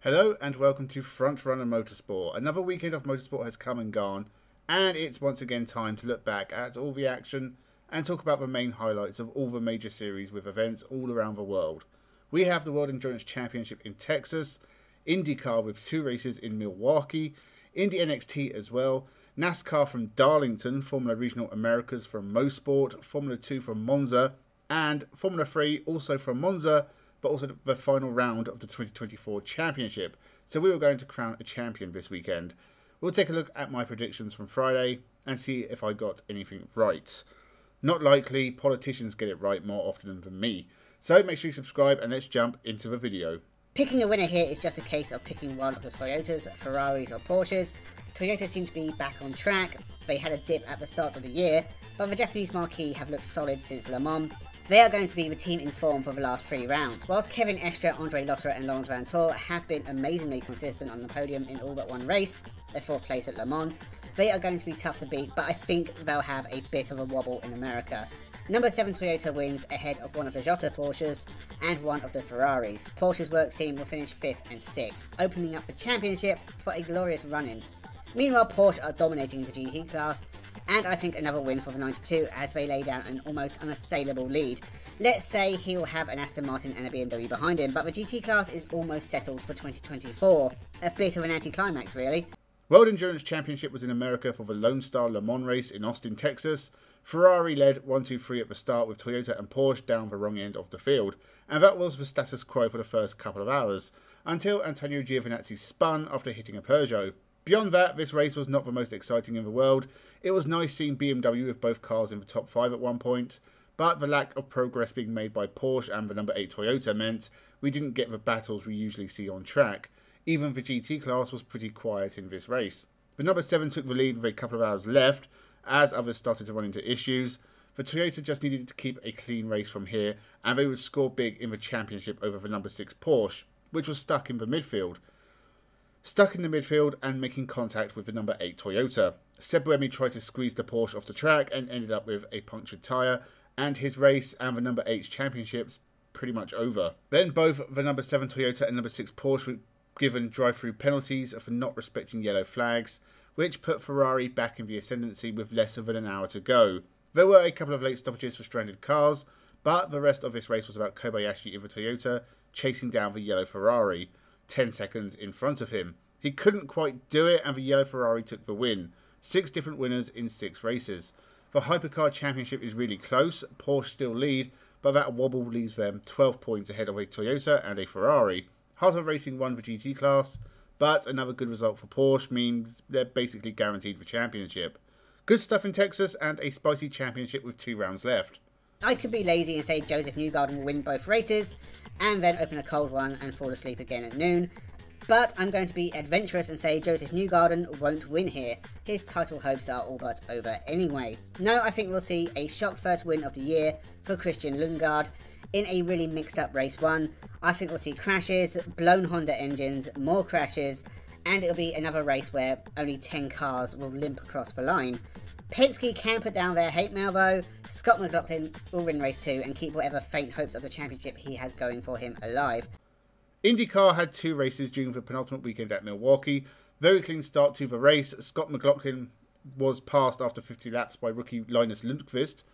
Hello and welcome to Front Runner Motorsport. Another weekend of motorsport has come and gone, and it's once again time to look back at all the action and talk about the main highlights of all the major series with events all around the world. We have the World Endurance Championship in Texas, IndyCar with 2 races in Milwaukee, Indy NXT as well, NASCAR from Darlington, Formula Regional Americas from Mosport, Formula 2 from Monza, and Formula 3 also from Monza, but also the final round of the 2024 championship. So we were going to crown a champion this weekend. We'll take a look at my predictions from Friday and see if I got anything right. Not likely, politicians get it right more often than me. So make sure you subscribe and let's jump into the video. Picking a winner here is just a case of picking one of the Toyotas, Ferraris or Porsches. Toyota seem to be back on track. They had a dip at the start of the year, but the Japanese marquee have looked solid since Le Mans. They are going to be the team in form for the last 3 rounds. Whilst Kevin Estre, Andre Lotterer and Laurens Vanthoor have been amazingly consistent on the podium in all but one race, their 4th place at Le Mans, they are going to be tough to beat, but I think they'll have a bit of a wobble in America. Number 7 Toyota wins ahead of one of the Jota Porsches and one of the Ferraris. Porsche's works team will finish 5th and 6th, opening up the championship for a glorious run-in. Meanwhile, Porsche are dominating the GT class, and I think another win for the 92 as they lay down an almost unassailable lead. Let's say he'll have an Aston Martin and a BMW behind him, but the GT class is almost settled for 2024. A bit of an anticlimax, really. World Endurance Championship was in America for the Lone Star Le Mans race in Austin, Texas. Ferrari led 1-2-3 at the start with Toyota and Porsche down the wrong end of the field, and that was the status quo for the first couple of hours, until Antonio Giovinazzi spun after hitting a Peugeot. Beyond that, this race was not the most exciting in the world. It was nice seeing BMW with both cars in the top 5 at one point, but the lack of progress being made by Porsche and the number 8 Toyota meant we didn't get the battles we usually see on track. Even the GT class was pretty quiet in this race. The number 7 took the lead with a couple of hours left, as others started to run into issues. The Toyota just needed to keep a clean race from here, and they would score big in the championship over the number 6 Porsche, which was stuck in the midfield. Stuck in the midfield and making contact with the number 8 Toyota. Seb Buemi tried to squeeze the Porsche off the track and ended up with a punctured tyre, and his race and the number 8's championships pretty much over. Then both the number 7 Toyota and number 6 Porsche were given drive-through penalties for not respecting yellow flags, which put Ferrari back in the ascendancy with less than an hour to go. There were a couple of late stoppages for stranded cars, but the rest of this race was about Kobayashi in the Toyota chasing down the yellow Ferrari, 10 seconds in front of him. He couldn't quite do it and the yellow Ferrari took the win. 6 different winners in 6 races. The Hypercar Championship is really close. Porsche still lead, but that wobble leaves them 12 points ahead of a Toyota and a Ferrari. Heart of Racing won the GT class, but another good result for Porsche means they're basically guaranteed the championship. Good stuff in Texas and a spicy championship with 2 rounds left. I could be lazy and say Joseph Newgarden will win both races, and then open a cold one and fall asleep again at noon. But I'm going to be adventurous and say Joseph Newgarden won't win here. His title hopes are all but over anyway. No, I think we'll see a shock first win of the year for Christian Lundgaard in a really mixed up race 1. I think we'll see crashes, blown Honda engines, more crashes, and it'll be another race where only 10 cars will limp across the line. Penske can put down their hate mail though. Scott McLaughlin will win race 2 and keep whatever faint hopes of the championship he has going for him alive. IndyCar had 2 races during the penultimate weekend at Milwaukee. Very clean start to the race. Scott McLaughlin was passed after 50 laps by rookie Linus Lundqvist.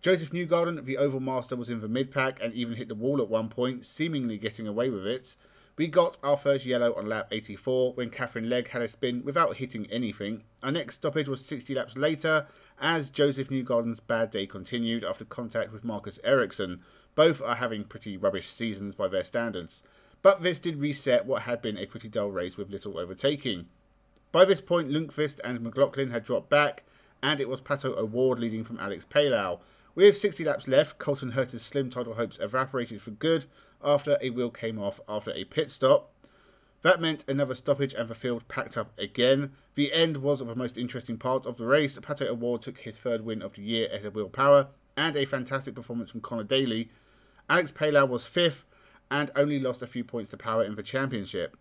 Joseph Newgarden, the Oval Master, was in the mid-pack and even hit the wall at one point, seemingly getting away with it. We got our first yellow on lap 84 when Catherine Legg had a spin without hitting anything. Our next stoppage was 60 laps later as Joseph Newgarden's bad day continued after contact with Marcus Ericsson. Both are having pretty rubbish seasons by their standards. But this did reset what had been a pretty dull race with little overtaking. By this point, Lundqvist and McLaughlin had dropped back, and it was Pato O'Ward leading from Alex Palou. With 60 laps left, Colton Herta's slim title hopes evaporated for good after a wheel came off after a pit stop. That meant another stoppage and the field packed up again. The end was the most interesting part of the race. Pato O'Ward took his 3rd win of the year ahead of Will Power, and a fantastic performance from Connor Daly. Alex Palou was 5th, and only lost a few points to Power in the championship.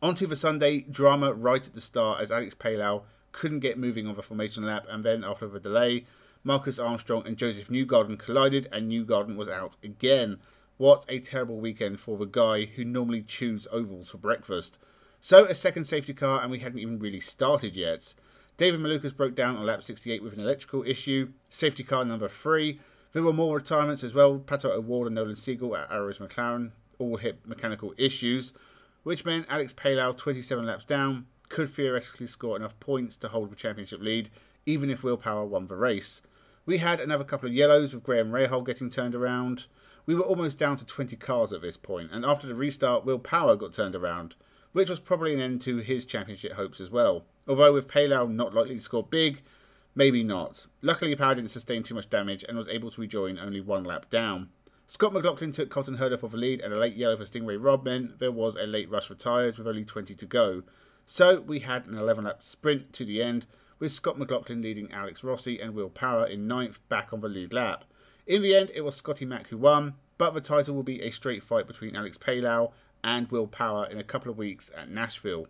Onto the Sunday, drama right at the start as Alex Palou couldn't get moving on the formation lap, and then after the delay, Marcus Armstrong and Joseph Newgarden collided and Newgarden was out again. What a terrible weekend for the guy who normally chews ovals for breakfast. So a second safety car and we hadn't even really started yet. David Malukas broke down on lap 68 with an electrical issue. Safety car number 3. There were more retirements as well. Pato O'Ward and Nolan Siegel at Arrows McLaren all hit mechanical issues, which meant Alex Palou, 27 laps down, could theoretically score enough points to hold the championship lead, even if Will Power won the race. We had another couple of yellows with Graham Rahal getting turned around. We were almost down to 20 cars at this point, and after the restart, Will Power got turned around, which was probably an end to his championship hopes as well. Although with Palou not likely to score big, maybe not. Luckily, Power didn't sustain too much damage and was able to rejoin only 1 lap down. Scott McLaughlin took Colton Herder for the lead, and a late yellow for Stingray Robb meant there was a late rush for tyres with only 20 to go. So we had an 11-lap sprint to the end, with Scott McLaughlin leading Alex Rossi and Will Power in 9th back on the lead lap. In the end, it was Scotty Mack who won, but the title will be a straight fight between Alex Palou and Will Power in a couple of weeks at Nashville.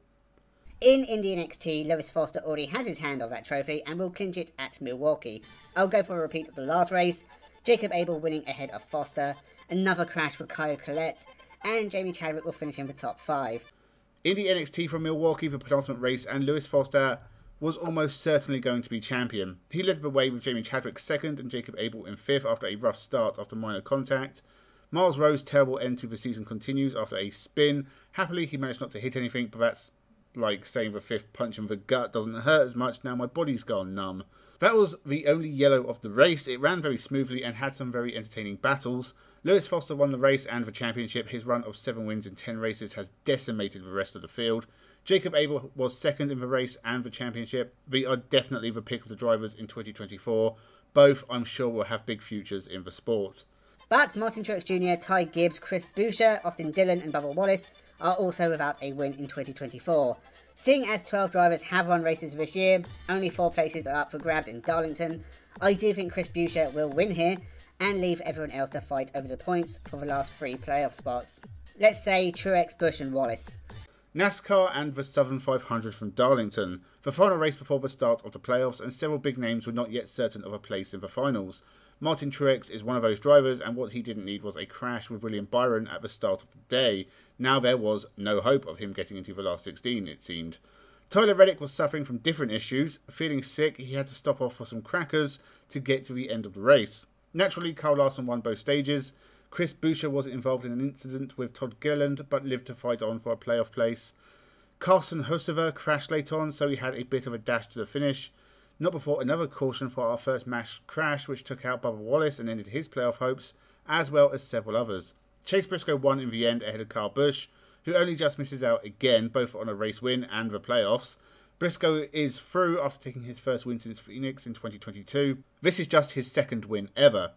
In Indy NXT, Lewis Foster already has his hand on that trophy and will clinch it at Milwaukee. I'll go for a repeat of the last race. Jacob Abel winning ahead of Foster, another crash for Kyle Collette, and Jamie Chadwick will finish in the top 5. Indy NXT from Milwaukee, the penultimate race, and Lewis Foster was almost certainly going to be champion. He led the way with Jamie Chadwick 2nd and Jacob Abel in 5th after a rough start after minor contact. Miles Rowe's terrible end to the season continues after a spin. Happily, he managed not to hit anything, but that's like saying the 5th punch in the gut doesn't hurt as much now my body's gone numb. That was the only yellow of the race. It ran very smoothly and had some very entertaining battles. Lewis Foster won the race and the championship. His run of 7 wins in 10 races has decimated the rest of the field. Jacob Abel was 2nd in the race and the championship. They are definitely the pick of the drivers in 2024. Both, I'm sure, will have big futures in the sport. But Martin Truex Jr., Ty Gibbs, Chris Buescher, Austin Dillon and Bubba Wallace are also without a win in 2024. Seeing as 12 drivers have won races this year, only 4 places are up for grabs in Darlington, I do think Chris Buescher will win here and leave everyone else to fight over the points for the last 3 playoff spots. Let's say Truex, Busch and Wallace. NASCAR and the Southern 500 from Darlington. The final race before the start of the playoffs, and several big names were not yet certain of a place in the finals. Martin Truex is one of those drivers, and what he didn't need was a crash with William Byron at the start of the day. Now there was no hope of him getting into the last 16, it seemed. Tyler Reddick was suffering from different issues. Feeling sick, he had to stop off for some crackers to get to the end of the race. Naturally, Kyle Larson won both stages. Chris Buescher was involved in an incident with Todd Gilliland, but lived to fight on for a playoff place. Carson Hocevar crashed late on, so he had a bit of a dash to the finish. Not before another caution for our first match crash, which took out Bubba Wallace and ended his playoff hopes, as well as several others. Chase Briscoe won in the end ahead of Kyle Busch, who only just misses out again, both on a race win and the playoffs. Briscoe is through after taking his first win since Phoenix in 2022. This is just his 2nd win ever.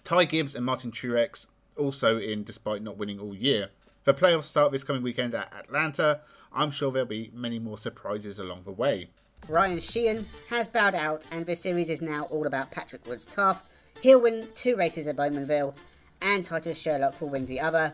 Ty Gibbs and Martin Truex also in despite not winning all year. The playoffs start this coming weekend at Atlanta. I'm sure there'll be many more surprises along the way. Ryan Sheehan has bowed out and this series is now all about Patrick Woods tough. He'll win 2 races at Bowmanville and Titus Sherlock will win the other.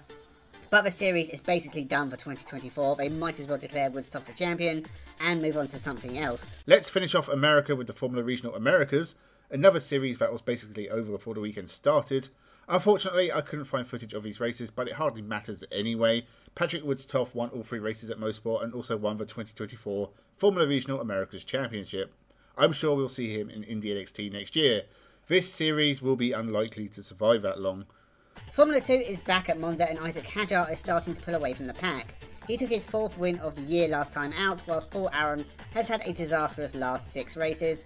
But the series is basically done for 2024. They might as well declare Woods tough the champion and move on to something else. Let's finish off America with the Formula Regional Americas. Another series that was basically over before the weekend started. Unfortunately, I couldn't find footage of these races, but it hardly matters anyway. Patrick Woods-Tough won all 3 races at Mosport and also won the 2024 Formula Regional Americas Championship. I'm sure we'll see him in Indy NXT next year. This series will be unlikely to survive that long. Formula 2 is back at Monza and Isaac Hadjar is starting to pull away from the pack. He took his 4th win of the year last time out, whilst Paul Aron has had a disastrous last 6 races.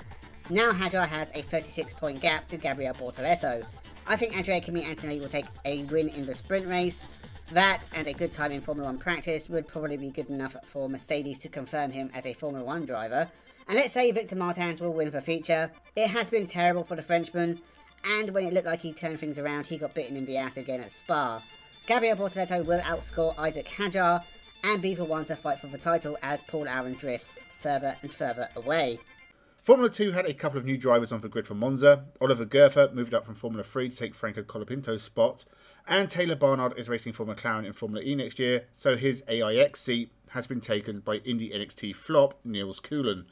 Now Hadjar has a 36-point gap to Gabriel Bortoleto. I think Andrea Kimi Antonelli will take a win in the sprint race. That and a good time in Formula 1 practice would probably be good enough for Mercedes to confirm him as a Formula 1 driver. And let's say Victor Martins will win the feature. It has been terrible for the Frenchman, and when it looked like he turned things around, he got bitten in the ass again at Spa. Gabriel Bortoleto will outscore Isaac Hadjar and be the one to fight for the title as Paul Aron drifts further and further away. Formula 2 had a couple of new drivers on the grid for Monza. Oliver Gerfer moved up from Formula 3 to take Franco Colapinto's spot, and Taylor Barnard is racing for McLaren in Formula E next year, so his AIX seat has been taken by Indy NXT flop Niels Coulinan.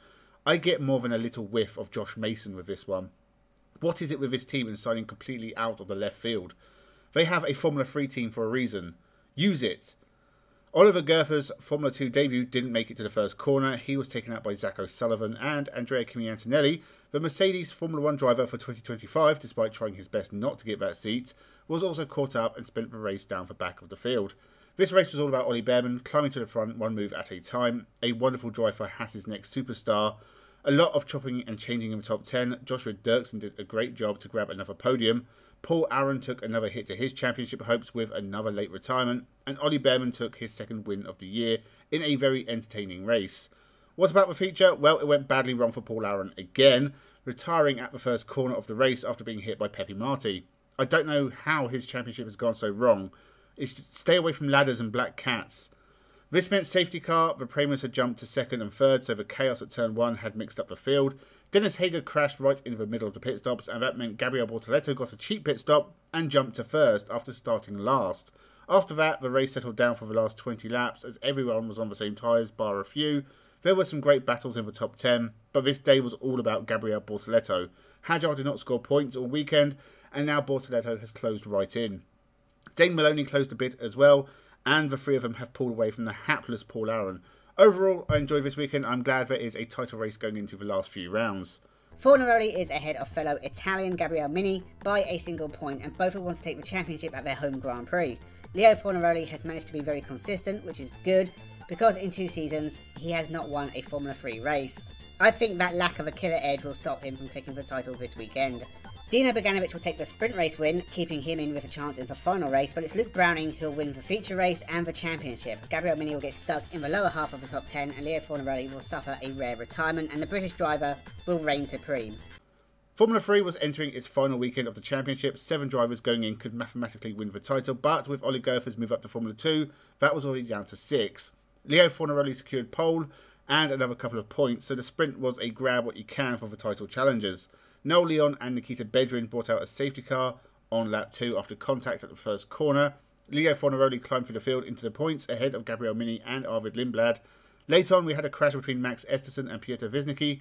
I get more than a little whiff of Josh Mason with this one. What is it with this team and signing completely out of the left field? They have a Formula 3 team for a reason. Use it. Oliver Gerfer's Formula 2 debut didn't make it to the first corner. He was taken out by Zach O'Sullivan, and Andrea Kimi Antonelli, the Mercedes Formula 1 driver for 2025, despite trying his best not to get that seat, was also caught up and spent the race down the back of the field. This race was all about Ollie Bearman climbing to the front one move at a time, a wonderful drive for Haas's next superstar, a lot of chopping and changing in the top 10. Joshua Dirksen did a great job to grab another podium. Paul Aron took another hit to his championship hopes with another late retirement, and Ollie Bearman took his second win of the year in a very entertaining race. What about the feature? Well, it went badly wrong for Paul Aron again, retiring at the first corner of the race after being hit by Pepe Marti. I don't know how his championship has gone so wrong. It's just stay away from ladders and black cats. This meant safety car. The Prama's had jumped to second and third, so the chaos at turn 1 had mixed up the field. Dennis Hager crashed right in the middle of the pit stops, and that meant Gabriel Bortoleto got a cheap pit stop and jumped to first after starting last. After that, the race settled down for the last 20 laps as everyone was on the same tyres bar a few. There were some great battles in the top 10, but this day was all about Gabriel Bortoleto. Hadjar did not score points all weekend, and now Bortoleto has closed right in. Dane Maloney closed a bit as well, and the three of them have pulled away from the hapless Paul Aron. Overall, I enjoyed this weekend. I'm glad there is a title race going into the last few rounds. Fornaroli is ahead of fellow Italian Gabriele Mini by a single point, and both will want to take the championship at their home Grand Prix. Leo Fornaroli has managed to be very consistent, which is good, because in 2 seasons, he has not won a Formula 3 race. I think that lack of a killer edge will stop him from taking the title this weekend. Dino Beganovic will take the sprint race win, keeping him in with a chance in the final race, but it's Luke Browning who will win the feature race and the championship. Gabriele Mini will get stuck in the lower half of the top 10, and Leo Fornaroli will suffer a rare retirement, and the British driver will reign supreme. Formula 3 was entering its final weekend of the championship. 7 drivers going in could mathematically win the title, but with Ollie Gerfer's move up to Formula 2, that was already down to 6. Leo Fornaroli secured pole and another couple of points, so the sprint was a grab what you can for the title challengers. Noel Leon and Nikita Bedrin brought out a safety car on lap 2 after contact at the first corner. Leo Fornaroli climbed through the field into the points ahead of Gabriele Mini and Arvid Lindblad. Later on, we had a crash between Max Esterson and Pieter Wisnicki.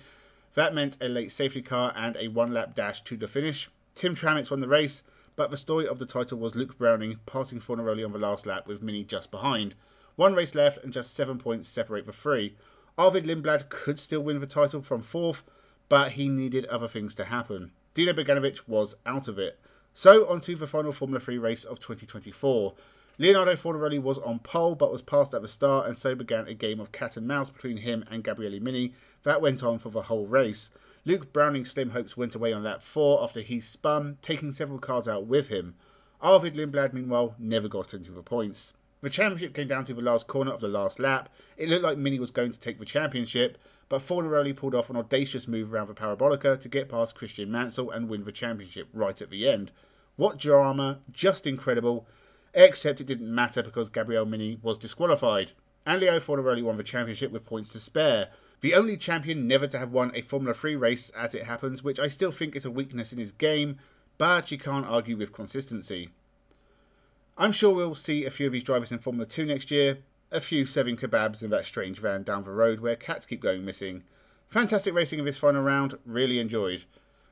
That meant a late safety car and a one-lap dash to the finish. Tim Tramitz won the race, but the story of the title was Luke Browning passing Fornaroli on the last lap with Mini just behind. 1 race left and just 7 points separate the 3. Arvid Lindblad could still win the title from 4th, but he needed other things to happen. Dino Beganovic was out of it. So, on to the final Formula 3 race of 2024. Leonardo Fornaroli was on pole, but was passed at the start, and so began a game of cat and mouse between him and Gabriele Mini that went on for the whole race. Luke Browning's slim hopes went away on lap 4 after he spun, taking several cars out with him. Arvid Lindblad, meanwhile, never got into the points. The championship came down to the last corner of the last lap. It looked like Mini was going to take the championship, but Fornaroli pulled off an audacious move around the Parabolica to get past Christian Mansell and win the championship right at the end. What drama, just incredible, except it didn't matter because Gabriele Mini was disqualified. And Leo Fornaroli won the championship with points to spare. The only champion never to have won a Formula 3 race as it happens, which I still think is a weakness in his game, but you can't argue with consistency. I'm sure we'll see a few of these drivers in Formula 2 next year, a few serving kebabs in that strange van down the road where cats keep going missing. Fantastic racing in this final round, really enjoyed.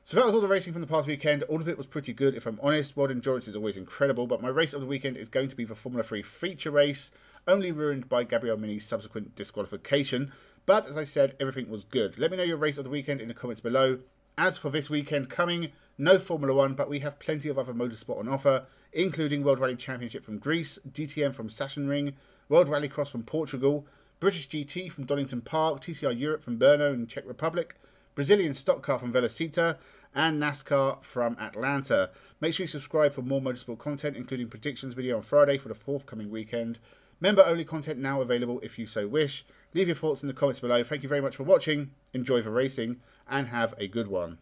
So that was all the racing from the past weekend. All of it was pretty good if I'm honest. World Endurance is always incredible, but my race of the weekend is going to be the Formula 3 feature race, only ruined by Gabriele Mini's subsequent disqualification. But as I said, everything was good. Let me know your race of the weekend in the comments below. As for this weekend coming, no Formula 1, but we have plenty of other motorsport on offer, including World Rally Championship from Greece, DTM from Sachsenring, World Rallycross from Portugal, British GT from Donington Park, TCR Europe from Brno in Czech Republic, Brazilian Stock Car from Velocita, and NASCAR from Atlanta. Make sure you subscribe for more motorsport content, including predictions video on Friday for the forthcoming weekend. Member-only content now available if you so wish. Leave your thoughts in the comments below. Thank you very much for watching, enjoy the racing, and have a good one.